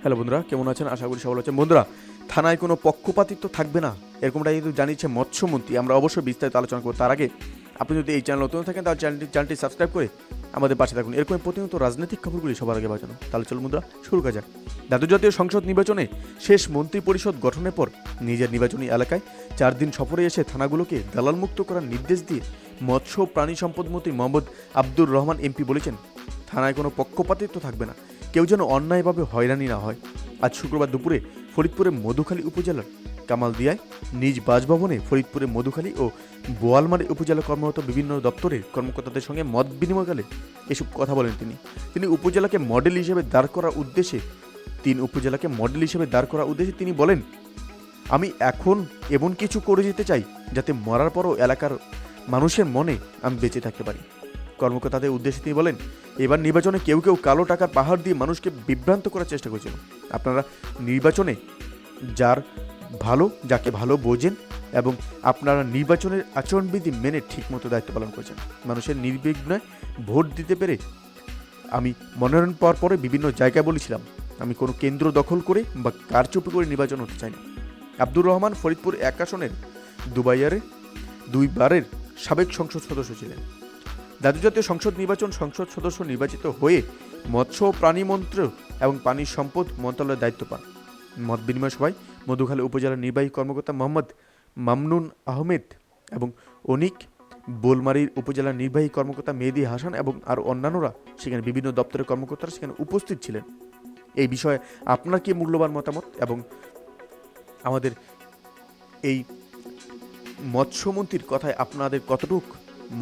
Hello বন্ধুরা, কেমন আছেন? আশা করি সবাই আছেন। বন্ধুরা, থানায় কোনো পক্ষপাতিত্ব থাকবে না, এরকমটাই কিন্তু জানিয়েছে মৎস্যমন্ত্রী। আমরা অবশ্যই বিস্তারিত আলোচনা করব। তার আগে আপনি যদি এই চ্যানেল নতুন থাকেন তাহলে চ্যানেলটি সাবস্ক্রাইব করে আমাদের পাশে থাকুন। এরকম প্রতিনিয়ত রাজনৈতিক খবরগুলি সবার আগে বাঁচানো। তাহলে চলুন বন্ধুরা, শুরু করা যাক। জাতীয় জাতীয় সংসদ নির্বাচনে শেষ মন্ত্রী পরিষদ গঠনের পর নিজের নির্বাচনী এলাকায় 4 দিন সফরে এসে থানাগুলোকে দালালমুক্ত করার নির্দেশ দিয়ে মৎস্য প্রাণী সম্পদ মন্ত্রী মোহাম্মদ আব্দুর রহমান এমপি বলেছেন, থানায় কোনো পক্ষপাতিত্ব থাকবে না, কেউ যেন অন্যায়ভাবে হয়রানি না হয়। আজ শুক্রবার দুপুরে ফরিদপুরের মধুখালী উপজেলার কামালদিয়ায় নিজ বাসভবনে ফরিদপুরের মধুখালী ও বোয়ালমারী উপজেলা কর্মরত বিভিন্ন দপ্তরের কর্মকর্তাদের সঙ্গে মত বিনিময়কালে এসব কথা বলেন তিনি উপজেলাকে মডেল হিসেবে দাঁড় করার উদ্দেশ্যে তিনি বলেন, আমি এখন এমন কিছু করে যেতে চাই যাতে মরার পরও এলাকার মানুষের মনে আমি বেঁচে থাকতে পারি। কর্মকর্তাদের উদ্দেশ্যে তিনি বলেন, এবার নির্বাচনে কেউ কেউ টাকার পাহাড় দিয়ে মানুষকে বিভ্রান্ত করার চেষ্টা করেছিল। আপনারা নির্বাচনে যাকে ভালো বোঝেন এবং আপনারা নির্বাচনের আচরণবিধি মেনে ঠিকমতো দায়িত্ব পালন করেছেন। মানুষের নির্বিঘ্নে ভোট দিতে পেরে আমি মনোনয়ন পাওয়ার পরে বিভিন্ন জায়গায় বলেছিলাম, আমি কোনো কেন্দ্র দখল করে বা কারচুপি করে নির্বাচন হতে চাই না। আব্দুর রহমান ফরিদপুর 1 আসনের দুইবারের সাবেক সংসদ সদস্য ছিলেন। জাতীয় সংসদ নির্বাচন সংসদ সদস্য নির্বাচিত হয়ে মৎস্য ও প্রাণী মন্ত্র এবং পানি সম্পদ মন্ত্রণালয়ের দায়িত্ব পান। মত বিনিময় সভায় মধুখালী উপজেলার নির্বাহী কর্মকর্তা মোহাম্মদ মামনুন আহমেদ এবং অনিক, বোলমারীর উপজেলার নির্বাহী কর্মকর্তা মেহেদি হাসান এবং আর অন্যান্যরা, সেখানে বিভিন্ন দপ্তরের কর্মকর্তারা সেখানে উপস্থিত ছিলেন। এই বিষয়ে আপনার কি মূল্যবান মতামত এবং আমাদের এই মৎস্যমন্ত্রীর কথায় আপনাদের কতটুকু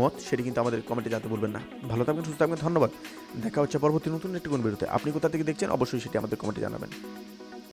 মত, সেটি কিন্তু আমাদের কমেন্টে জানতে বলবেন না। ভালো থাকবেন, সুস্থ থাকবেন, ধন্যবাদ। দেখা হচ্ছে পরবর্তী নতুন একটি কোন ভিডিওতে। আপনি কোথা থেকে দেখছেন অবশ্যই সেটি আমাদের কমেন্টে জানাবেন।